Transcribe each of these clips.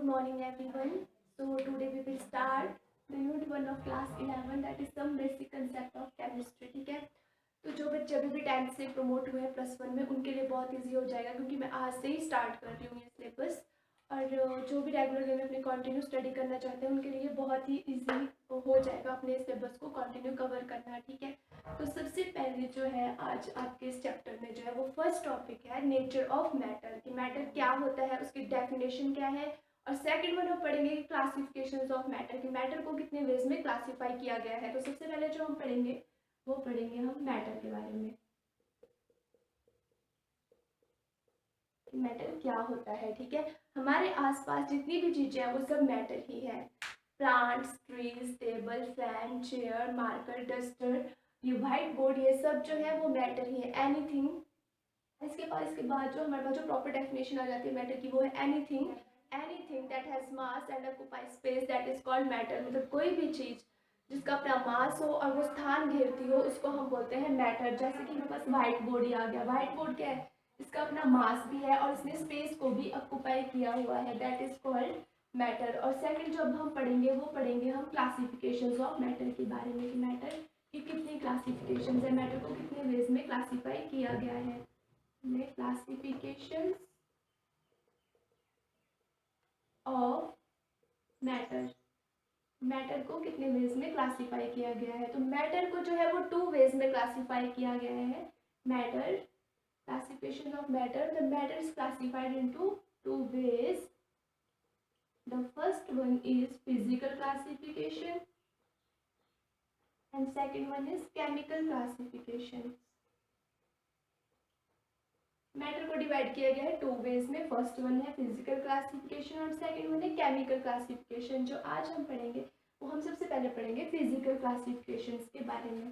morning everyone. So today we will start the unit 1 of class 11, that is some basic concept of chemistry. ठीक है, तो जो बच्चे अभी भी 10th से प्रमोट हुए हैं +1 में, उनके लिए बहुत ईजी हो जाएगा क्योंकि मैं आज से ही स्टार्ट कर रही हूँ ये सिलेबस। और जो भी रेगुलर वे में अपनी कंटिन्यू स्टडी करना चाहते हैं उनके लिए बहुत ही ईजी हो जाएगा अपने सिलेबस को कंटिन्यू कवर करना। ठीक है, तो सबसे पहले जो है आज आपके इस चैप्टर में जो है वो फर्स्ट टॉपिक है नेचर ऑफ मैटर, कि मैटर क्या होता है, उसकी डेफिनेशन क्या है। और सेकंड वन हम पढ़ेंगे क्लासिफिकेशंस ऑफ मैटर, कि मैटर को कितने वेज में क्लासीफाई किया गया है। तो सबसे पहले जो हम पढ़ेंगे वो पढ़ेंगे हम मैटर के बारे में, मैटर क्या होता है। ठीक है, हमारे आसपास जितनी भी चीजें हैं वो सब मैटर ही है। Plants, trees, table, fan, chair, marker, duster, ये व्हाइट बोर्ड, ये सब जो है वो मैटर ही है। एनीथिंग, इसके बाद जो हमारे पास जो प्रॉपर डेफिनेशन आ जाती है मैटर की वो है anything that has mass and occupies space that is called matter. मतलब कोई भी चीज जिसका अपना मास हो और वो स्थान घेरती हो उसको हम बोलते हैं मैटर। जैसे कि हमारे पास व्हाइट बोर्ड ही आ गया। व्हाइट बोर्ड क्या है, इसका अपना मास भी है और इसने स्पेस को भी ऑक्यूपाई किया हुआ है, दैट इज कॉल्ड मैटर। और सेकंड जो अब हम पढ़ेंगे वो पढ़ेंगे हम क्लासिफिकेशंस ऑफ मैटर के बारे में, कि मैटर की कितनी क्लासिफिकेशंस है, मैटर को कितने वेज में क्लासीफाई किया गया है। क्लासिफिकेशंस ऑफ मैटर, मैटर को कितने वेज में क्लासीफाई किया गया है। तो मैटर को जो है वो 2 वेज में क्लासीफाई किया गया है। Matter, classification of matter, the matter is classified into 2 ways. The first one is physical classification and second one is chemical classification. Matter को डिवाइड किया गया है 2 वेज में। फर्स्ट वन है फिजिकल क्लासिफिकेशन और सेकंड वन है chemical classification. जो आज हम पढ़ेंगे वो हम सबसे पहले पढ़ेंगे फिजिकल क्लासिफिकेशन के बारे में।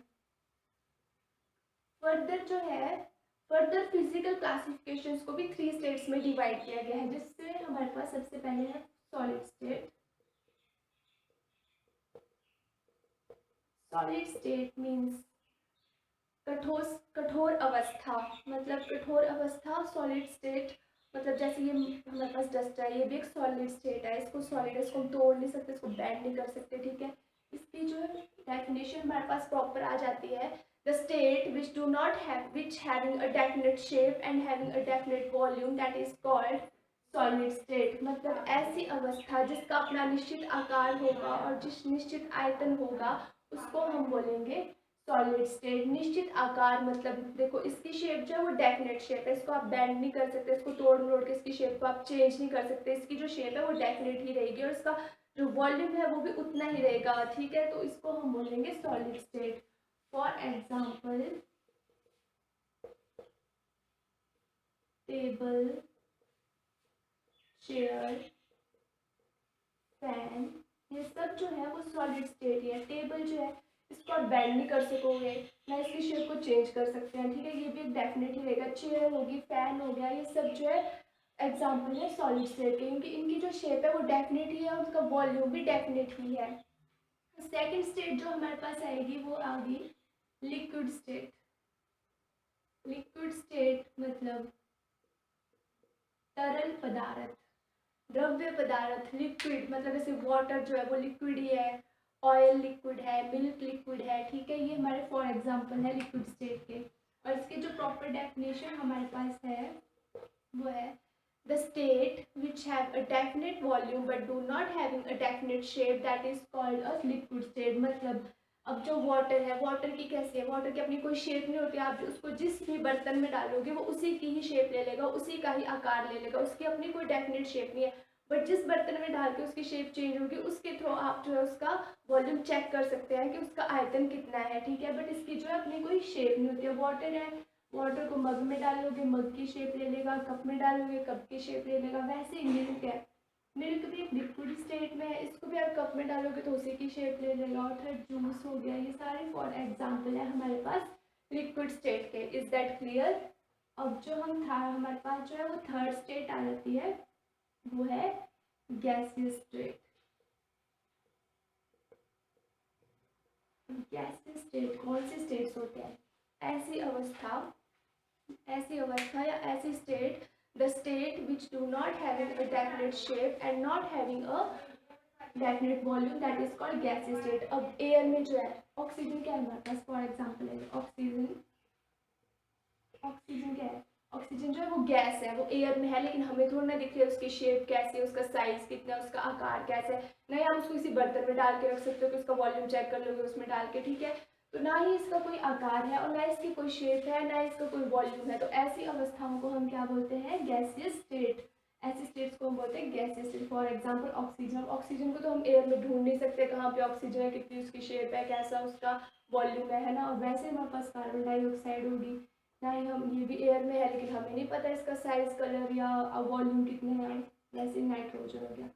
फर्दर फिजिकल क्लासिफिकेशंस को भी 3 स्टेट्स में डिवाइड किया गया है, जिससे हमारे पास सबसे पहले है solid state. Solid state means कठोर अवस्था, मतलब कठोर अवस्था। सॉलिड स्टेट मतलब जैसे ये हमारे पास डस्ट है, ये भी एक सॉलिड स्टेट है। इसको सॉलिड, इसको हम तोड़ नहीं सकते, इसको बेंड नहीं कर सकते। ठीक है, इसकी जो डेफिनेशन हमारे पास प्रॉपर आ जाती है, the state which do not have which having a definite shape and having a definite volume, that is called solid state. मतलब ऐसी अवस्था जिसका अपना निश्चित आकार होगा और जिस निश्चित आयतन होगा उसको हम बोलेंगे सॉलिड स्टेट। निश्चित आकार मतलब देखो इसकी शेप जो है वो डेफिनेट शेप है, इसको आप बेंड नहीं कर सकते, इसको तोड़ मरोड़ के इसकी शेप को आप चेंज नहीं कर सकते। इसकी जो शेप है वो डेफिनेट ही रहेगी और इसका जो वॉल्यूम है वो भी उतना ही रहेगा। ठीक है, तो इसको हम बोलेंगे solid state. For example table, chair, fan, ये सब जो है वो सॉलिड स्टेट है। टेबल जो है इसको आप बेंड नहीं कर सकोगे, ना इसकी शेप को चेंज कर सकते हैं। ठीक है, ये भी एक डेफिनेट ही रहेगा। चेयर होगी, फैन हो गया, ये सब जो है एग्जाम्पल है सॉलिड स्टेट के। इनकी जो शेप है वो डेफिनेट ही है और उसका वॉल्यूम भी डेफिनेट ही है। सेकंड स्टेट जो हमारे पास आएगी वो आ गई लिक्विड स्टेट। लिक्विड स्टेट मतलब तरल पदार्थ, द्रव्य पदार्थ। लिक्विड मतलब जैसे वाटर जो है वो लिक्विड ही है, ऑयल लिक्विड है, मिल्क लिक्विड है। ठीक है, ये हमारे फॉर एग्जांपल है लिक्विड स्टेट के। और इसके जो प्रॉपर डेफिनेशन हमारे पास है वो है the state which have a definite volume but do not having a definite shape, that is called a liquid state. मतलब अब जो वाटर है, वाटर की कैसी है, वाटर की अपनी कोई शेप नहीं होती। आप उसको जिस भी बर्तन में डालोगे वो उसी की ही शेप ले लेगा, उसी का ही आकार ले लेगा, उसकी अपनी कोई डेफिनेट शेप नहीं है। बट जिस बर्तन में डाल के उसकी शेप चेंज होगी उसके थ्रू आप जो है उसका वॉल्यूम चेक कर सकते हैं कि उसका आयतन कितना है। ठीक है, बट इसकी जो है अपनी कोई शेप नहीं होती है। वाटर है, वाटर को मग में डालोगे मग की शेप ले लेगा, कप में डालोगे कप की शेप ले लेगा। वैसे ही मिल्क है, मिल्क भी एक लिक्विड स्टेट में है, इसको भी आप कप में डालोगे तो उसी की शेप ले लेगा। और थर्ड जूस हो गया, ये सारे फॉर एग्जाम्पल है हमारे पास लिक्विड स्टेट के। Is that clear? अब जो हमारे पास जो है वो थर्ड स्टेट आ जाती है, वो है गैसियस स्टेट। गैसियस स्टेट कौन से स्टेट्स होते हैं? ऐसी अवस्था या ऐसी state the state which do not having a definite shape and not having a definite volume, that is called gaseous state. अब एयर में जो है ऑक्सीजन क्या है हमारे पास, फॉर एग्जाम्पल है ऑक्सीजन। ऑक्सीजन क्या है, ऑक्सीजन जो है वो गैस है, वो एयर में है, लेकिन हमें थोड़ा ना दिख रही है उसकी शेप कैसी है, उसका साइज कितना है, उसका आकार कैसा है। नहीं हम उसको किसी बर्तन में डाल के रख सकते हो कि उसका वॉल्यूम चेक कर लोगे उसमें डाल के, ठीक है। तो ना ही इसका कोई आकार है और ना इसकी कोई शेप है, ना इसका कोई वॉल्यूम है। तो ऐसी अवस्थाओं को हम क्या बोलते हैं, गैसियस स्टेट। ऐसी स्टेट्स को हम बोलते हैं gaseous state. For example oxygen, oxygen को तो हम एयर में ढूंढ नहीं सकते कहाँ पे ऑक्सीजन है, कितनी उसकी शेप है, कैसा उसका वॉल्यूम है ना। और वैसे हमारे पास कार्बन डाइऑक्साइड होगी, ना ही हम, ये भी एयर में है लेकिन हमें नहीं पता इसका साइज, कलर या वॉल्यूम कितने हैं। वैसे नाइट्रोजन हो गया,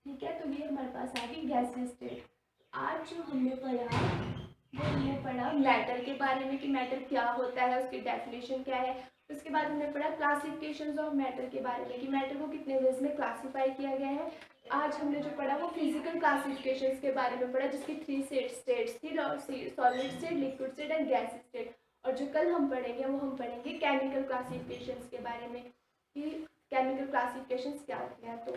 ठीक है। तो ये हमारे पास आ गई गैसियस स्टेट। आज जो हमने पढ़ा वो हमने पढ़ा मैटर के बारे में कि मैटर क्या होता है, उसकी डेफिनेशन क्या है। उसके बाद हमने पढ़ा क्लासिफिकेशंस ऑफ मैटर के बारे में कि मैटर को कितने वेज में क्लासीफाई किया गया है। आज हमने जो पढ़ा वो फिजिकल क्लासिफिकेशंस के बारे में पढ़ा, जिसकी 3 स्टेट्स थी, solid state, liquid state and gas state. और जो कल हम पढ़ेंगे वो हम पढ़ेंगे केमिकल क्लासिफिकेशंस के बारे में कि केमिकल क्लासिफिकेशंस क्या होते हैं। तो